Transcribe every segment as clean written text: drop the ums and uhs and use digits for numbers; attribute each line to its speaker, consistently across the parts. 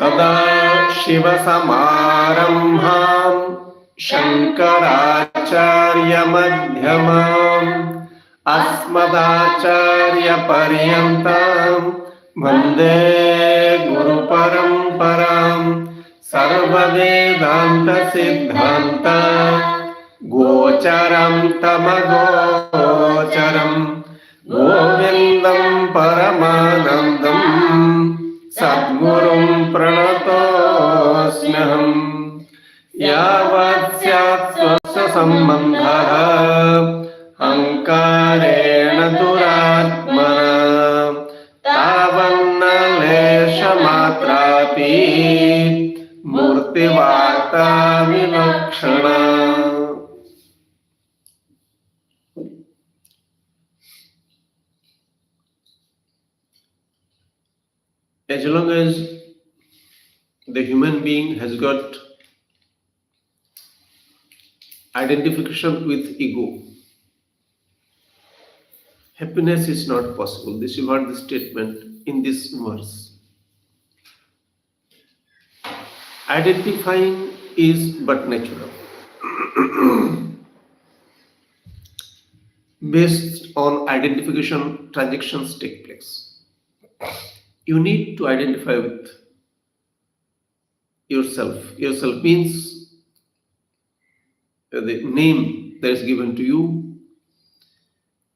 Speaker 1: सदाशिवसमारम्भाम् शङ्कराचार्यमध्यमाम् अस्मदाचार्यपर्यन्ताम् वन्दे गुरुपरम्पराम् सर्ववेदान्तसिद्धान्त गोचरं तमगोचरं गोविन्दं परमानन्दं सद्गुरुं प्रणतोऽस्म्यहम् यावत् स्यात् स्वस्य सम्बन्धः अहङ्कारेण दुरात्मना तावन्न लेशमात्रापि मूर्तिवार्ता विलक्षणा. As long as the human being has got identification with ego, happiness is not possible. This is what the statement in this verse. Identifying is but natural. Based on identification, transactions take place. You need to identify with yourself. Yourself means the name that is given to you,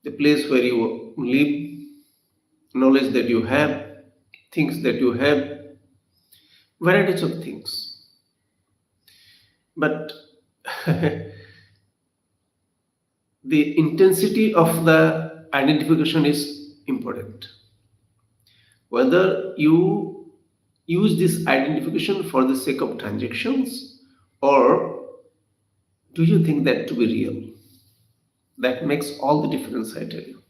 Speaker 1: the place where you live, knowledge that you have, things that you have, varieties of things. But the intensity of the identification is important. Whether you use this identification for the sake of transactions, or do you think that to be real? That makes all the difference, I tell you.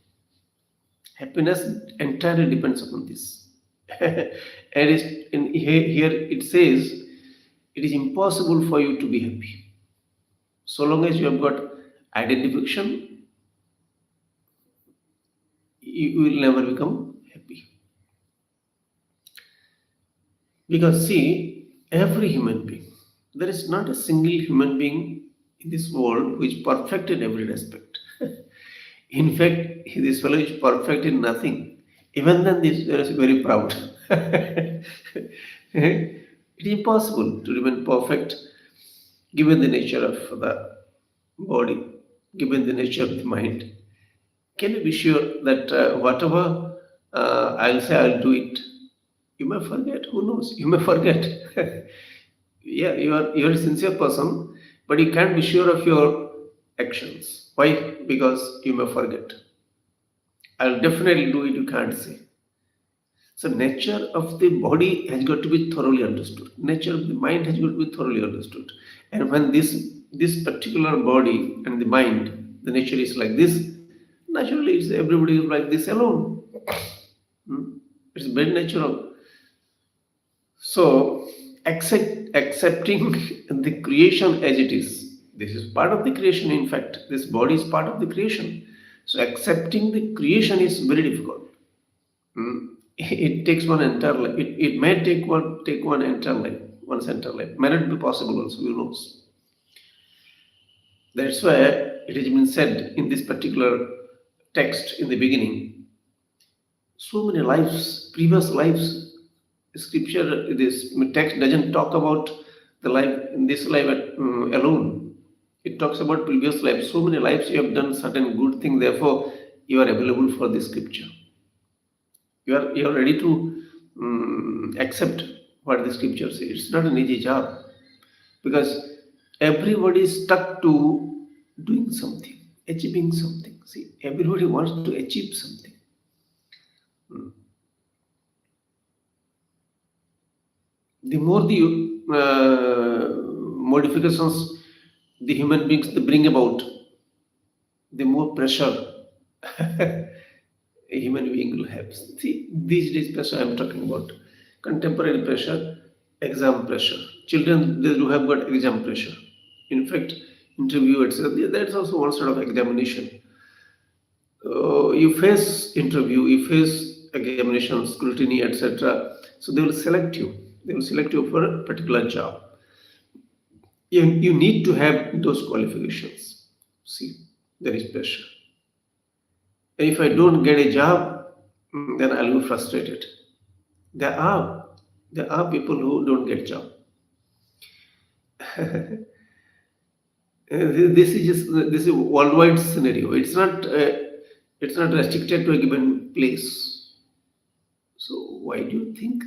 Speaker 1: Happiness entirely depends upon this. And here it says, it is impossible for you to be happy. So long as you have got identification, you will never become happy. Because see, every human being, there is not a single human being in this world which is perfect in every respect. In fact, this fellow is perfect in nothing. Even then, this fellow is very proud. It is impossible to remain perfect given the nature of the body, given the nature of the mind. Can you be sure that whatever I'll say, I'll do it? You may forget. Who knows? You may forget. Yeah, you're a sincere person, but you can't be sure of your actions. Why? Because you may forget. I'll definitely do it, you can't say. So nature of the body has got to be thoroughly understood. Nature of the mind has got to be thoroughly understood. And when this particular body and the mind, the nature is like this, naturally it's everybody is like this alone. It's very natural. So accepting the creation as it is. This is part of the creation, in fact. This body is part of the creation. So accepting the creation is very difficult. It takes one entire life. It may take one entire life, one's entire life. May not be possible also, who knows. That's why it has been said in this particular text in the beginning, so many lives, previous lives. Scripture, this text doesn't talk about the life in this life alone. It talks about previous lives. So many lives you have done certain good thing, therefore you are available for the scripture. You are ready to accept what the scripture says. It's not an easy job, because everybody is stuck to doing something, achieving something. See, everybody wants to achieve something. The more the modifications the human beings they bring about, the more pressure a human being will have. See, these days pressure I'm talking about, contemporary pressure, exam pressure. Children, they do have got exam pressure. In fact, interview, etc. That's also one sort of examination. You face interview, you face examination, scrutiny, etc. So they will select you. They will select you for a particular job. You need to have those qualifications. See, there is pressure. And if I don't get a job, then I'll be frustrated. There are there are people who don't get job. This is a worldwide scenario. It's not restricted to a given place. So why do you think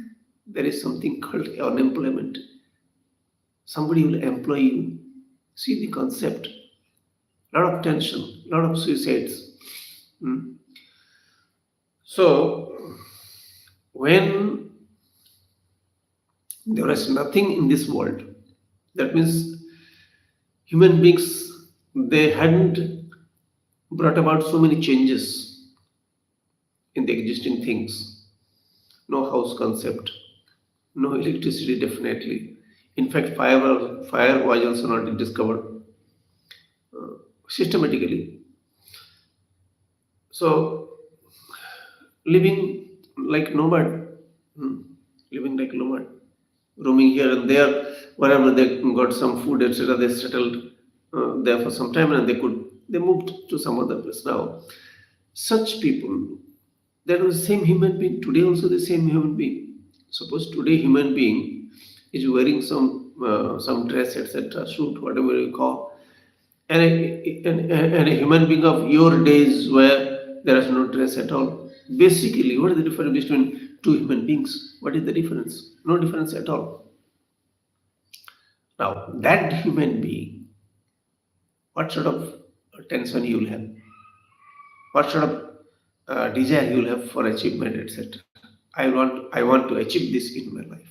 Speaker 1: there is something called unemployment? Somebody will employ you. See the concept. Lot of tension, lot of suicides. Hmm. So when there is nothing in this world, that means human beings, they hadn't brought about so many changes in the existing things. No house concept, no electricity definitely. In fact, fire was also not discovered systematically. So living like nomad, hmm, living like nomad, roaming here and there, wherever they got some food, etc. They settled there for some time, and they moved to some other place. Now, such people, that was the same human being. Today also the same human being. Suppose today human being is wearing some dress, etc., suit, whatever you call, and a human being of your days where there is no dress at all. Basically, what is the difference between two human beings? What is the difference? No difference at all. Now, that human being, what sort of tension you will have? What sort of desire you will have for achievement, etc. I want to achieve this in my life.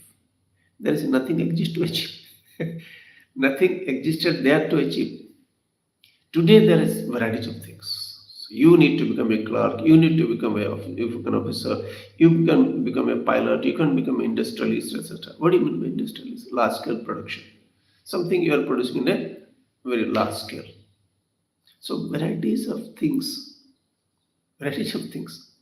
Speaker 1: There is nothing exist to achieve. Nothing existed there to achieve. Today there is varieties of things. So you need to become a clerk, you need to become an officer, you can become a pilot, you can become an industrialist, etc. What do you mean by industrialist? Large scale production. Something you are producing in a very large scale. So varieties of things. Varieties of things.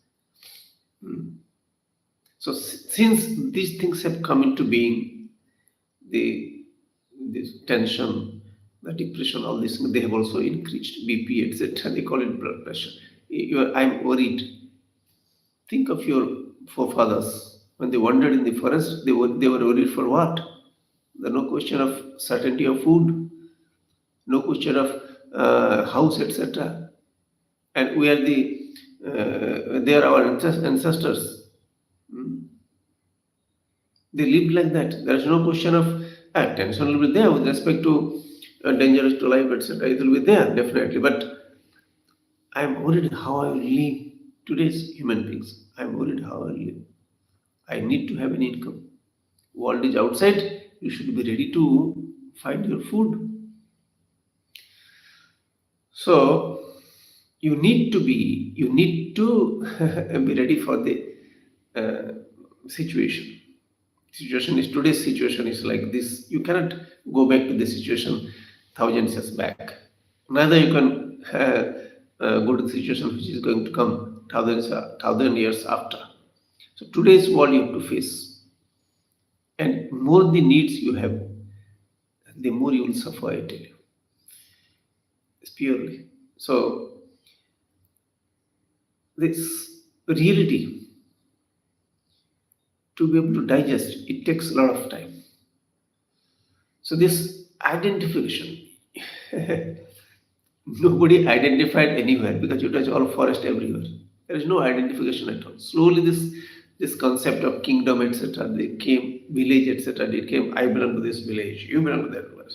Speaker 1: So since these things have come into being, the this tension, the depression, all this, they have also increased BP, etc. They call it blood pressure. I'm worried. Think of your forefathers when they wandered in the forest. They were worried for what? There no question of certainty of food, no question of house, etc. And we are they are our ancestors. Hmm. They lived like that. There is no question of tension will be there with respect to dangerous to life, etc. It will be there definitely. But I am worried how I will live. Today's human beings, I am worried how I will live. I need to have an income. World is outside. You should be ready to find your food. So you need to be ready for the uh, situation. Situation is today's situation is like this. You cannot go back to the situation thousands years back. Neither you can go to the situation which is going to come thousand years after. So today's world you have to face, and more the needs you have, the more you will suffer. I tell you, it's purely. So this reality, to be able to digest, it takes a lot of time. So this identification, nobody identified anywhere because it was all forest everywhere. There is no identification at all. Slowly this concept of kingdom, etc., they came, village, etc., they came, I belong to this village, you belong to that village.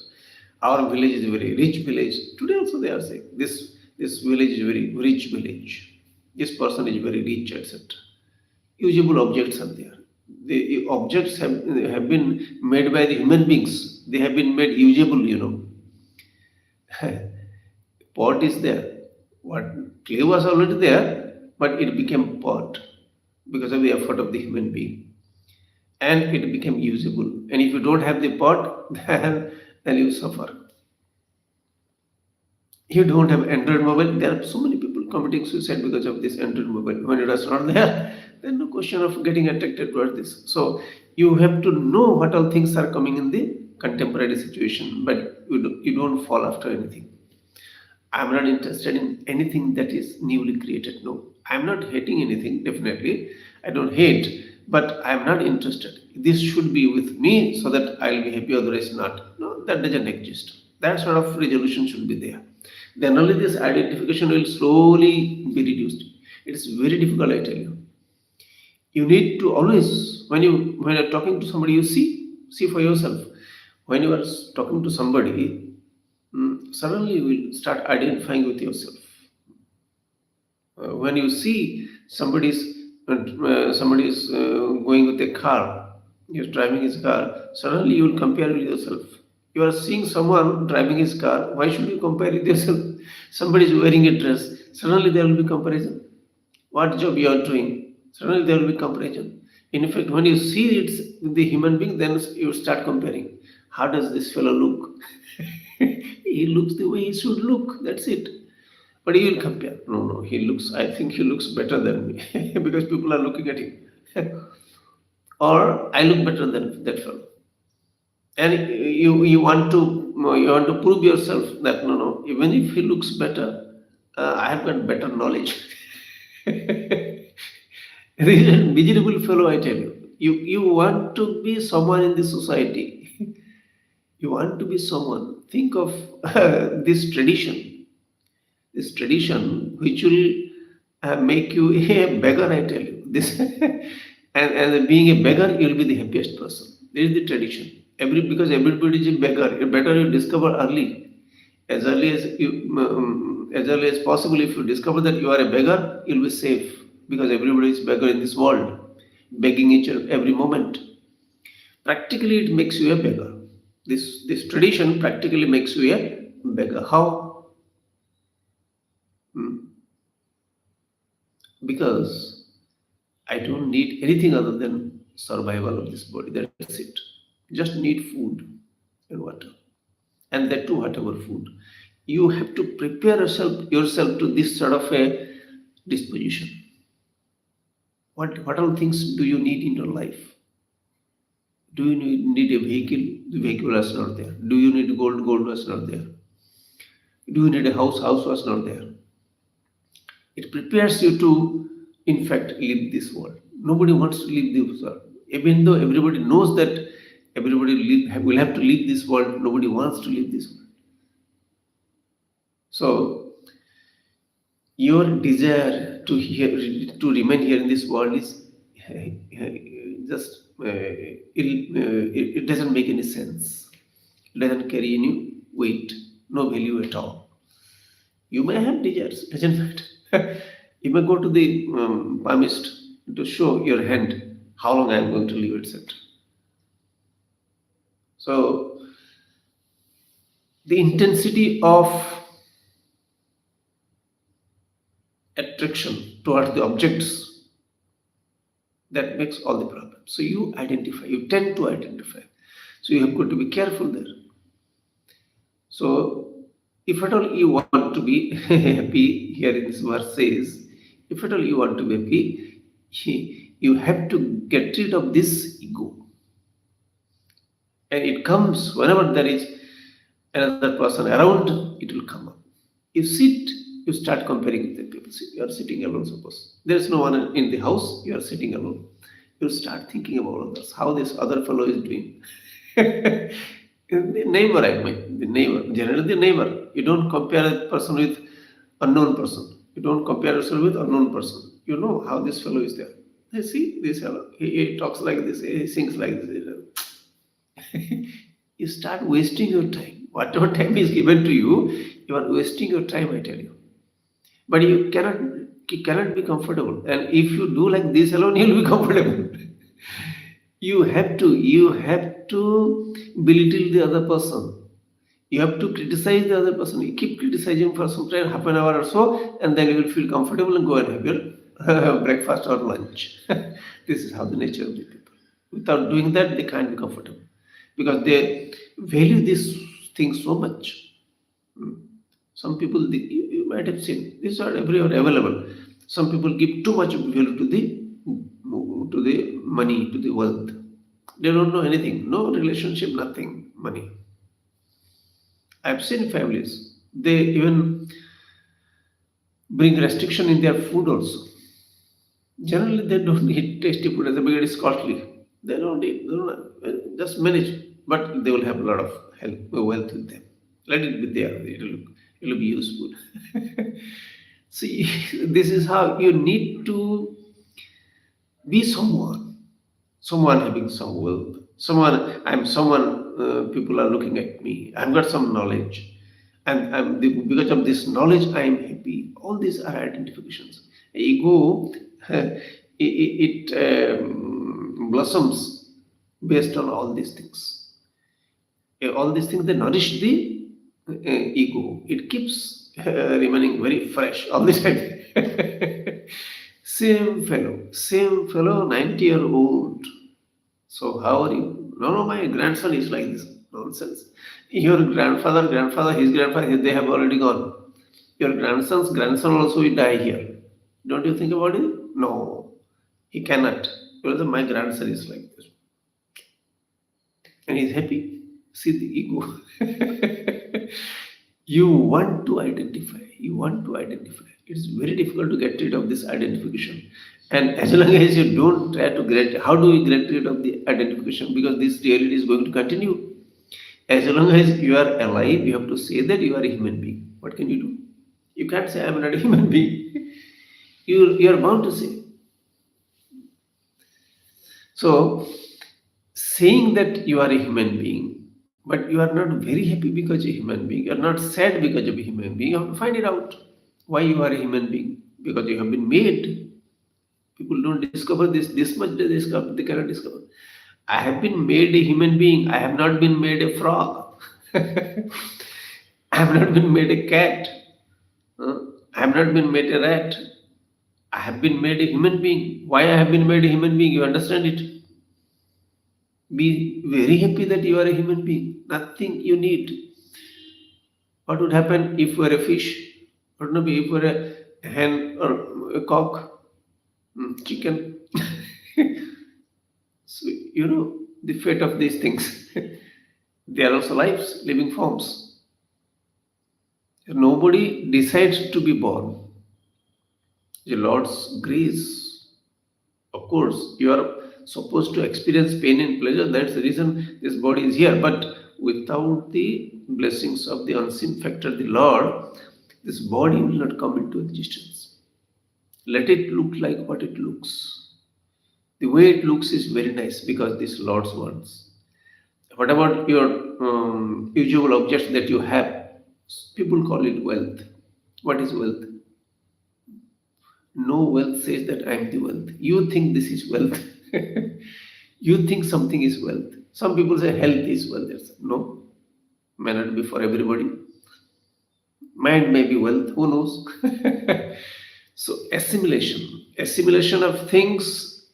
Speaker 1: Our village is a very rich village. Today also they are saying this village is a very rich village. This person is very rich, etc. Usable objects are there. The objects have been made by the human beings. They have been made usable. Pot is there. What clay was already there, but it became pot because of the effort of the human being, and it became usable. And if you don't have the pot, then you suffer. You don't have Android mobile. There are so many people committing suicide because of this Android mobile. When it was not there, then no question of getting attracted towards this. So You have to know what all things are coming in the contemporary situation, but you don't fall after anything. I'm not interested in anything that is newly created. No, I'm not hating anything, definitely. I don't hate, but I'm not interested. This should be with me so that I'll be happy, otherwise not. No, that doesn't exist. That sort of resolution should be there. Then only this identification will slowly be reduced. It's very difficult, I tell you. You need to always, when you're talking to somebody, you see for yourself. When you are talking to somebody, suddenly you will start identifying with yourself. When you see somebody is going with a car, he's driving his car, suddenly you will compare with yourself. You are seeing someone driving his car, why should you compare with yourself? Somebody is wearing a dress, suddenly there will be comparison. What job you are doing, suddenly there will be comparison. In fact, when you see it's the human being, then you start comparing. How does this fellow look? He looks the way he should look, that's it. But he will compare. No, no, I think he looks better than me because people are looking at him. Or I look better than that fellow. And you want to prove yourself that no, even if he looks better, I have got better knowledge. This is a miserable fellow, I tell you. You want to be someone in the society. You want to be someone. Think of this tradition. This tradition which will make you a beggar, I tell you. This and being a beggar, you will be the happiest person. This is the tradition. Because everybody is a beggar. Better you discover as early as possible. If you discover that you are a beggar, you'll be safe because everybody is beggar in this world, begging each other every moment. Practically, it makes you a beggar. This tradition practically makes you a beggar. How? Hmm. Because I don't need anything other than survival of this body. That's it. Just need food and water, and that too, whatever food. You have to prepare yourself to this sort of a disposition. What all things do you need in your life? Do you need a vehicle? The vehicle was not there. Do you need gold? Gold was not there. Do you need a house? House was not there. It prepares you to, in fact, leave this world. Nobody wants to leave this world. Even though everybody knows that will have to leave this world, nobody wants to leave this world. So, your desire to remain here in this world is just it doesn't make any sense. It doesn't carry any weight, no value at all. You may have desires, doesn't matter. You may go to the palmist to show your hand how long I am going to live, etc. So, the intensity of attraction towards the objects that makes all the problems. So, you tend to identify. So, you have got to be careful there. So, if at all you want to be happy, here in this verse says, if at all you want to be happy, you have to get rid of this ego. And it comes whenever there is another person around, it will come up. You sit, you start comparing with the people. See, you are sitting alone, suppose. There is no one in the house, you are sitting alone. You start thinking about others, how this other fellow is doing. The neighbor, I mean, the neighbor, generally the neighbor. You don't compare a person with unknown person. You don't compare yourself with unknown person. You know how this fellow is there. You see, this fellow, he talks like this, he sings like this. You start wasting your time. Whatever time is given to you, you are wasting your time, I tell you. But you cannot be comfortable. And if you do like this alone, you'll be comfortable. You have to belittle the other person. You have to criticize the other person. You keep criticizing for some time, half an hour or so, and then you will feel comfortable and go and have your breakfast or lunch. This is how the nature of the people. Without doing that, they can't be comfortable because they value this thing so much. Some people, you might have seen, these are everywhere available. Some people give too much value to the money, to the wealth. They don't know anything. No relationship, nothing. Money. I've seen families. They even bring restriction in their food also. Generally, they don't eat tasty food because it is costly. They don't eat. They don't, just manage, but they will have a lot of health, wealth with them. Let it be there. It'll be useful. See, this is how you need to be someone having some wealth, someone I'm someone. People are looking at me. I've got some knowledge, and because of this knowledge, I am happy. All these are identifications. Ego, it blossoms based on all these things. All these things they nourish the ego. It keeps remaining very fresh all the time. Same fellow, 90-year-old. So how are you? No, no, my grandson is like this. Nonsense. Your grandfather, his grandfather, they have already gone. Your grandson's grandson also will die here. Don't you think about it? No, he cannot. Because my grandson is like this. And he's happy. See the ego. You want to identify. You want to identify. It's very difficult to get rid of this identification. And as long as you don't try to get, how do we get rid of the identification? Because this reality is going to continue. As long as you are alive, you have to say that you are a human being. What can you do? You can't say I'm not a human being. You are bound to say. So, saying that you are a human being, but you are not very happy because you're a human being, you are not sad because you're a human being, you have to find it out why you are a human being. Because you have been made. People don't discover this much they cannot discover. I have been made a human being. I have not been made a frog. I have not been made a cat. I have not been made a rat. I have been made a human being. Why I have been made a human being? You understand it? Be very happy that you are a human being. Nothing you need. What would happen if you were a fish? What would be if you were a hen or a cock? Chicken. So, the fate of these things. They are also lives, living forms. Nobody decides to be born. The Lord's grace. Of course, you are supposed to experience pain and pleasure. That's the reason this body is here. But without the blessings of the unseen factor, the Lord, this body will not come into existence. Let it look like what it looks. The way it looks is very nice because this Lord's wants. What about your usual objects that you have? People call it wealth. What is wealth? No wealth says that I am the wealth. You think this is wealth. You think something is wealth. Some people say health is wealth. No, may not be for everybody. Mind may be wealth. Who knows? So assimilation of things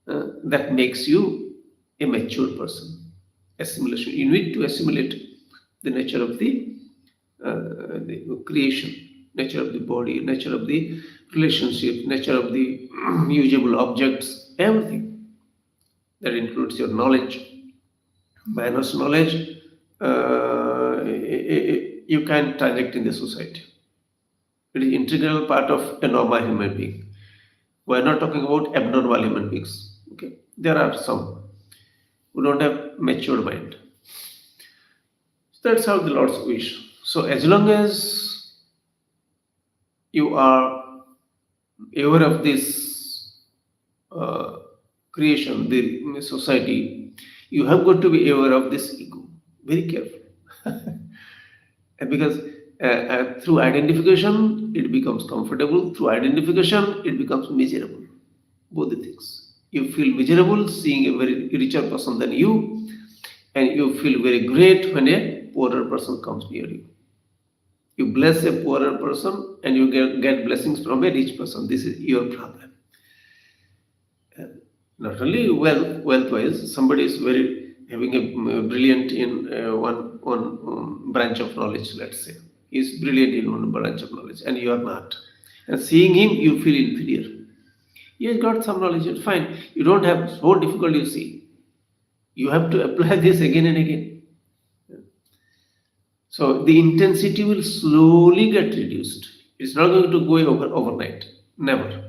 Speaker 1: that makes you a mature person. Assimilation. You need to assimilate the nature of the creation, nature of the body, nature of the relationship, nature of the usable objects, everything. That includes your knowledge. Minus knowledge, you can transact in the society. It is integral part of a normal human being. We are not talking about abnormal human beings. Okay, there are some who don't have matured mind. So that's how the Lord's wish. So as long as you are aware of this creation, the society, you have got to be aware of this ego. Very careful. And because through identification, it becomes comfortable. Through identification, it becomes miserable. Both the things. You feel miserable seeing a very richer person than you, and you feel very great when a poorer person comes near you. You bless a poorer person and you get blessings from a rich person. This is your problem. Not only wealth-wise, somebody is very having a brilliant in one branch of knowledge, let's say. He is brilliant in one branch of knowledge and you are not. And seeing him, you feel inferior. He has got some knowledge, it's fine. You don't have so difficult, you see. You have to apply this again and again. So the intensity will slowly get reduced. It's not going to go overnight. Never.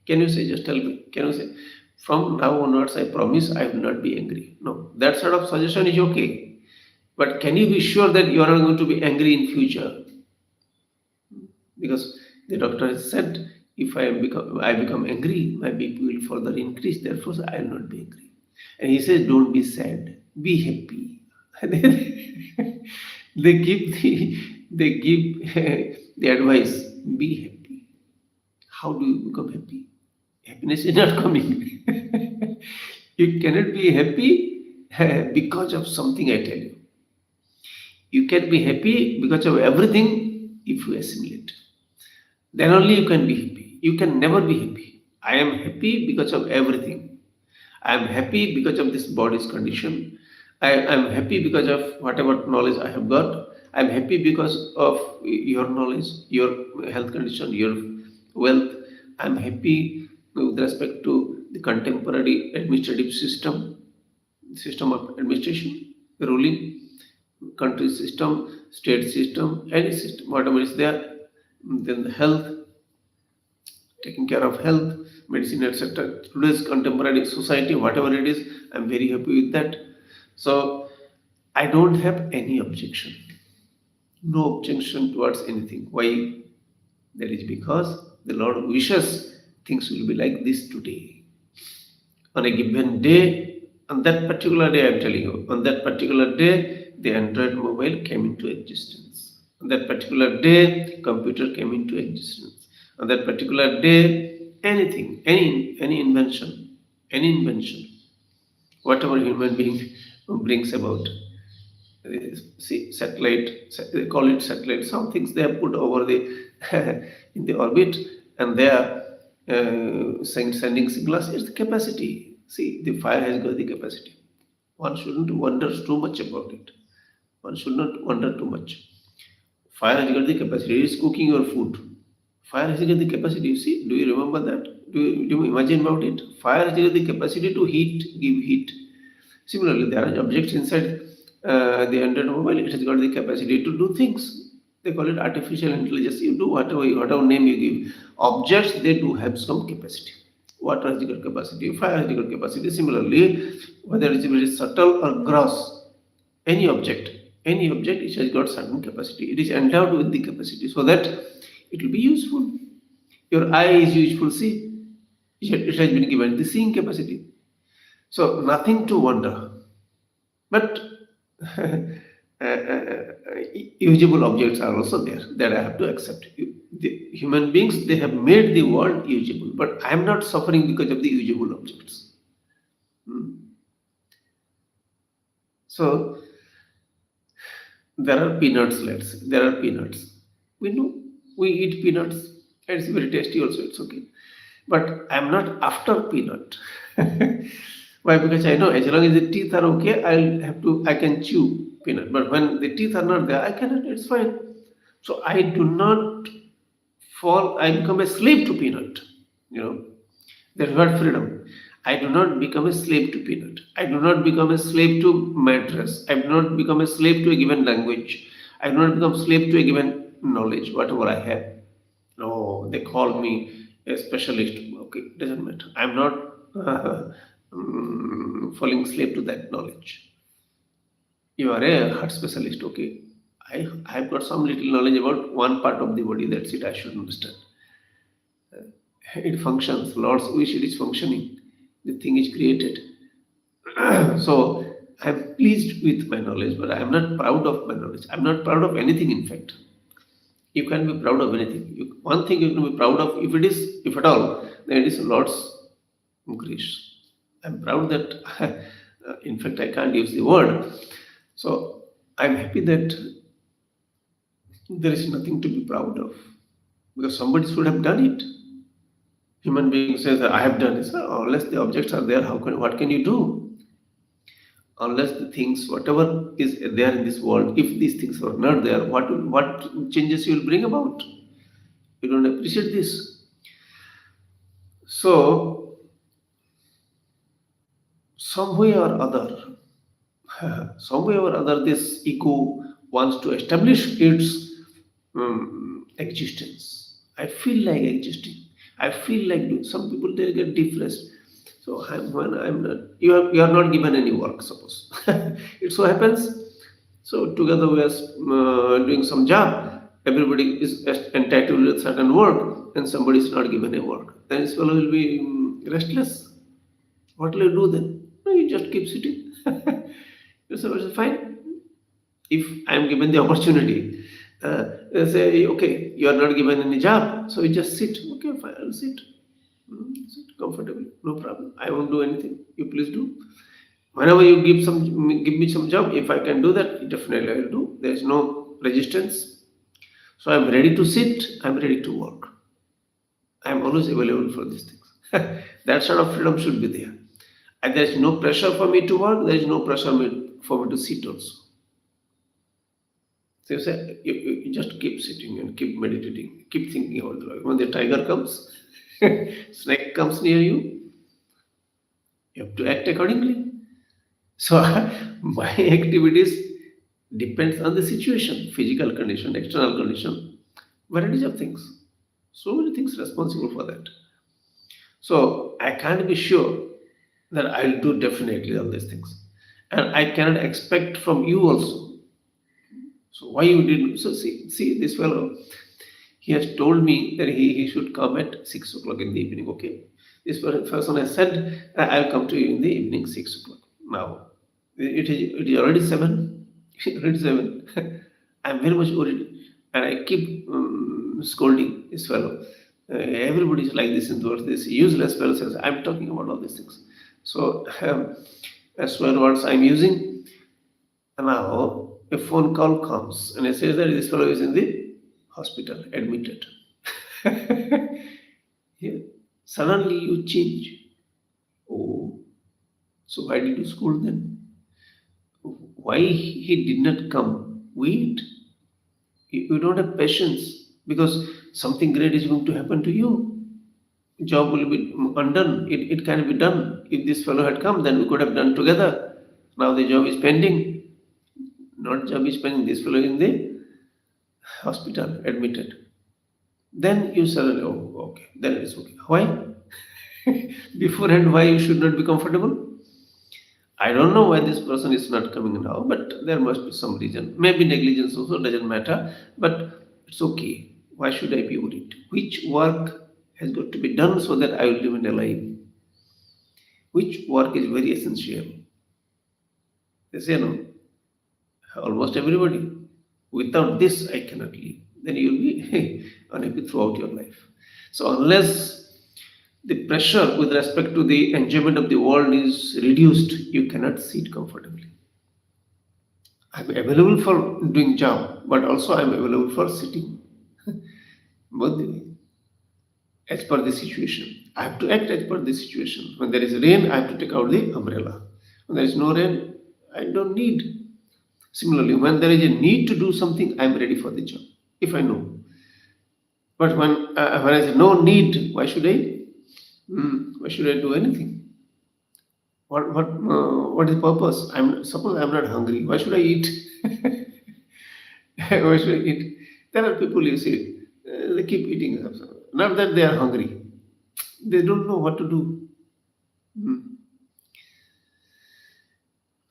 Speaker 1: Can you say, just tell me, can you say, from now onwards, I promise I will not be angry? No. That sort of suggestion is okay. But can you be sure that you are not going to be angry in future? Because the doctor has said, if I become angry, my BP will further increase. Therefore, I will not be angry. And he says, don't be sad, be happy. they give the advice, be happy. How do you become happy? Happiness is not coming. You cannot be happy because of something, I tell you. You can be happy because of everything if you assimilate. Then only you can be happy. You can never be happy. I am happy because of everything. I am happy because of this body's condition. I am happy because of whatever knowledge I have got. I am happy because of your knowledge, your health condition, your wealth. I am happy with respect to the contemporary administrative system of administration, ruling, country system, state system, any system, whatever is there. Then the health, taking care of health, medicine, etc. Today's contemporary society, whatever it is, I'm very happy with that. So I don't have any objection. No objection towards anything. Why? That is because the Lord wishes things will be like this today. On a given day, on that particular day, I'm telling you, on that particular day, the Android mobile came into existence. On that particular day, computer came into existence. On that particular day, anything, any invention, whatever human being brings about. See, satellite, they call it satellite. Some things they have put over the in the orbit, and they are sending signals. It's the capacity. See, the fire has got the capacity. One shouldn't wonder too much about it. One should not wonder too much. Fire has got the capacity. It is cooking your food. Fire has got the capacity. You see, do you remember that? Do you imagine about it? Fire has got the capacity to give heat. Similarly, there are objects inside the Android mobile. It has got the capacity to do things. They call it artificial intelligence. You do whatever name you give. Objects, they do have some capacity. Water has got capacity, fire has got capacity. Similarly, whether it is very subtle or gross, any object, it has got certain capacity. It is endowed with the capacity so that it will be useful. Your eye is useful. See, it has been given the seeing capacity. So nothing to wonder. But usable objects are also there that I have to accept. The human beings, they have made the world usable, but I am not suffering because of the usable objects. So there are peanuts, let's say. There are peanuts. We know we eat peanuts. It's very tasty also, it's okay. But I'm not after peanut. Why? Because I know as long as the teeth are okay, I can chew peanut. But when the teeth are not there, I cannot, it's fine. So I do not I become a slave to peanut. You know, that's what freedom. I do not become a slave to peanut. I do not become a slave to mattress. I do not become a slave to a given language. I do not become slave to a given knowledge, whatever I have. No, they call me a specialist. Okay, doesn't matter. I'm not falling slave to that knowledge. You are a heart specialist. Okay, I've got some little knowledge about one part of the body. That's it. I should understand. It functions. Lord's wish, it is functioning. The thing is created. So I'm pleased with my knowledge, but I'm not proud of my knowledge. I'm not proud of anything, in fact. You can be proud of anything. One thing you can be proud of, if at all, then it is Lord's grace. I'm proud that, in fact, I can't use the word. So I'm happy that there is nothing to be proud of because somebody should have done it. Human being says, I have done it. Unless the objects are there, what can you do? Unless the things, whatever is there in this world, if these things are not there, what changes you will bring about? You don't appreciate this. So, some way or other, some way or other, this ego wants to establish its existence. I feel like existing. I feel like doing. Some people they get depressed. So when I'm not, you are not given any work. Suppose it so happens. So together we are doing some job. Everybody is entitled to certain work, and somebody is not given a work. Then this fellow will be restless. What will you do then? No, you just keep sitting. You say, fine. If I am given the opportunity, they say, okay, you are not given any job, so you just sit. Okay, fine, I'll sit. Sit comfortably, no problem. I won't do anything. You please do. Whenever you give me some job, if I can do that, definitely I will do. There is no resistance. So I'm ready to sit. I'm ready to work. I'm always available for these things. That sort of freedom should be there. And there is no pressure for me to work. There is no pressure for me to sit also. So you say, you just keep sitting and keep meditating, keep thinking about the life. When the tiger comes, snake comes near you, you have to act accordingly. So my activities depends on the situation, physical condition, external condition, varieties of things. So many things responsible for that. So I can't be sure that I'll do definitely all these things. And I cannot expect from you also. So why you didn't? So see this fellow. He has told me that he should come at 6 o'clock in the evening. Okay, this person has said I'll come to you in the evening 6 o'clock. Now it is already seven. Already seven. I'm very much worried, and I keep scolding this fellow. Everybody is like this in the world. This useless fellow says I'm talking about all these things. So as swear words I'm using. Now, a phone call comes and it says that this fellow is in the hospital, admitted. Yeah. Suddenly you change. Oh, so why did you scold then? Why he did not come? Wait. You don't have patience because something great is going to happen to you. Job will be undone. It can be done. If this fellow had come, then we could have done together. Now the job is pending. Not job is pending. This fellow is in the hospital, admitted. Then you suddenly, oh, okay, then it's okay. Why? Beforehand, why you should not be comfortable? I don't know why this person is not coming now, but there must be some reason. Maybe negligence also doesn't matter, but it's okay. Why should I be worried? Which work has got to be done so that I will remain alive? Which work is very essential? They say no. Almost everybody. Without this, I cannot live. Then you'll be unhappy throughout your life. So unless the pressure with respect to the enjoyment of the world is reduced, you cannot sit comfortably. I'm available for doing job, but also I'm available for sitting. Both the way, as per the situation. I have to act as per the situation. When there is rain, I have to take out the umbrella. When there is no rain, I don't need. Similarly, when there is a need to do something, I am ready for the job, if I know. But when I say no need, why should I? Why should I do anything? What is the purpose? Suppose I'm not hungry. Why should I eat? Why should I eat? There are people you see, they keep eating. Not that they are hungry. They don't know what to do. Hmm.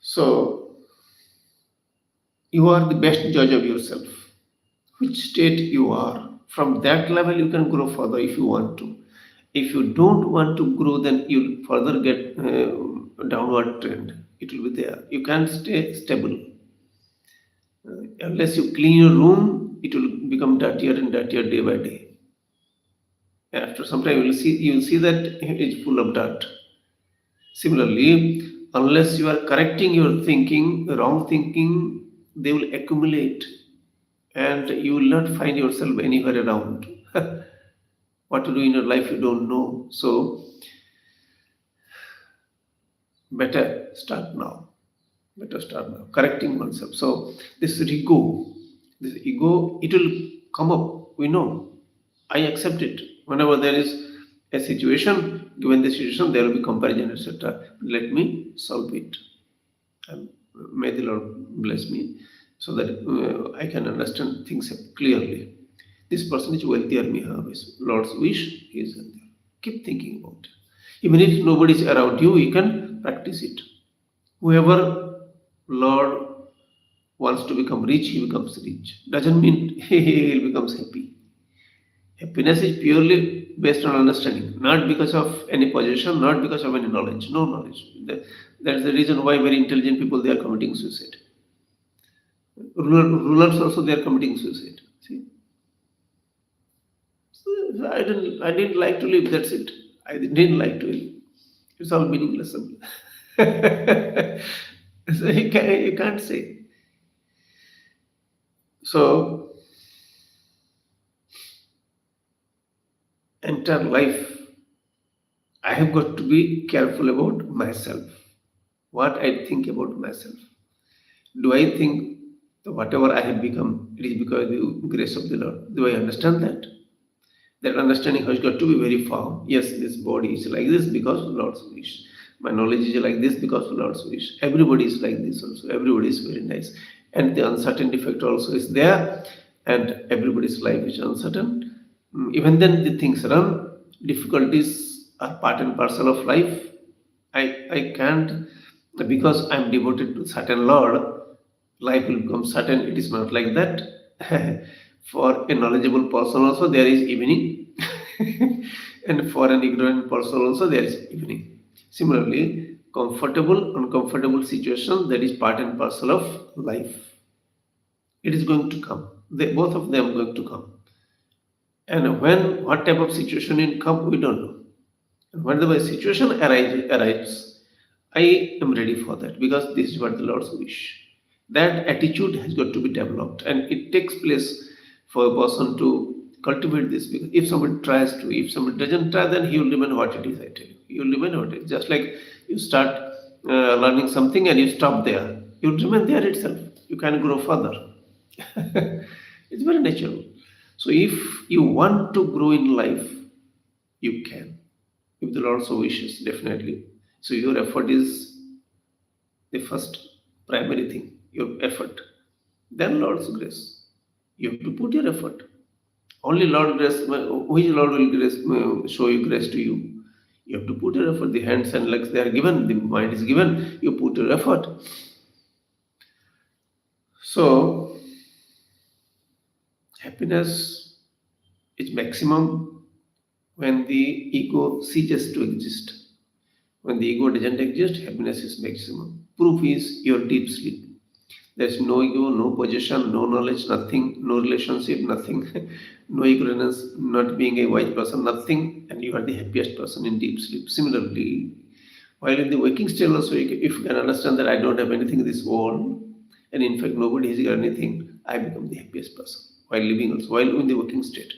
Speaker 1: So you are the best judge of yourself. Which state you are. From that level, you can grow further if you want to. If you don't want to grow, then you'll further get downward trend. It will be there. You can't stay stable. Unless you clean your room, it will become dirtier and dirtier day by day. After some time, you will see that it's full of dirt. Similarly, unless you are correcting your thinking, wrong thinking, they will accumulate, and you will not find yourself anywhere around. What to do in your life, you don't know. So better start now. Better start now. Correcting oneself. So this ego, it will come up. We know. I accept it. Whenever there is a situation, given the situation, there will be comparison, etc. Let me solve it. And May the Lord bless me so that I can understand things clearly. This person is wealthier me always. Lord's wish is healthier. Keep thinking about it. Even if nobody is around you, you can practice it. Whoever Lord wants to become rich, he becomes rich. Doesn't mean he becomes happy. Happiness is purely based on understanding, not because of any possession, not because of any knowledge. No knowledge. That's the reason why very intelligent people they are committing suicide. Rulers also they are committing suicide. See, so I didn't like to live. That's it. I didn't like to live. It's all meaningless. So you can't say. So entire life, I have got to be careful about myself. What I think about myself. Do I think that whatever I have become, it is because of the grace of the Lord? Do I understand that? That understanding has got to be very firm. Yes, this body is like this because of Lord's wish. My knowledge is like this because of Lord's wish. Everybody is like this also. Everybody is very nice. And the uncertainty factor also is there. And everybody's life is uncertain. Even then the things run. Difficulties are part and parcel of life. I can't, because I'm devoted to certain Lord, life will become certain. It is not like that. For a knowledgeable person also there is evening, and for an ignorant person also there is evening. Similarly, comfortable, uncomfortable situation, that is part and parcel of life. It is going to come. Both of them are going to come. And when, what type of situation will come, we don't know. And whenever a situation arrives, I am ready for that because this is what the Lord's wish. That attitude has got to be developed, and it takes place for a person to cultivate this. Because if somebody tries to, if somebody doesn't try, then he will remain what it is. I tell you, he will remain what it is. Just like you start learning something and you stop there, you will remain there itself. You can grow further. It's very natural. So if you want to grow in life, you can. If the Lord so wishes, definitely. So your effort is the first primary thing, your effort. Then Lord's grace. You have to put your effort. Only Lord grace, which Lord will show you grace to you. You have to put your effort. The hands and legs they are given, the mind is given. You put your effort. So happiness is maximum when the ego ceases to exist. When the ego doesn't exist, happiness is maximum. Proof is your deep sleep. There's no ego, no possession, no knowledge, nothing, no relationship, nothing, no ignorance, not being a wise person, nothing, and you are the happiest person in deep sleep. Similarly, while in the waking state also, if you can understand that I don't have anything in this world, and in fact nobody has got anything, I become the happiest person while living also, while in the waking state.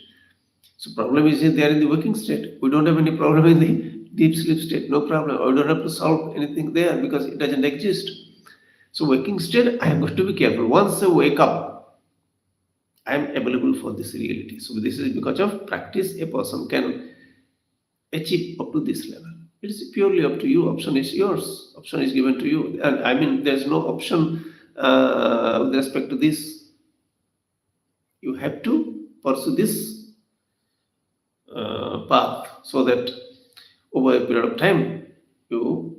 Speaker 1: So problem is they are in the waking state. We don't have any problem in the deep sleep state, no problem. I don't have to solve anything there because it doesn't exist. So waking state, I have got to be careful. Once I wake up, I am available for this reality. So this is because of practice, a person can achieve up to this level. It is purely up to you. Option is yours. Option is given to you. And I mean, there's no option with respect to this. You have to pursue this path so that over a period of time, you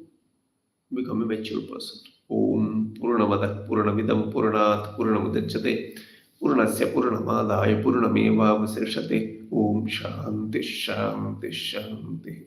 Speaker 1: become a mature person. Om Purnamadah Purnamidam Purnat Purnamudachyate Purnasya Purnamadaya Purnameva Vasishate. Om Shanti Shanti Shanti.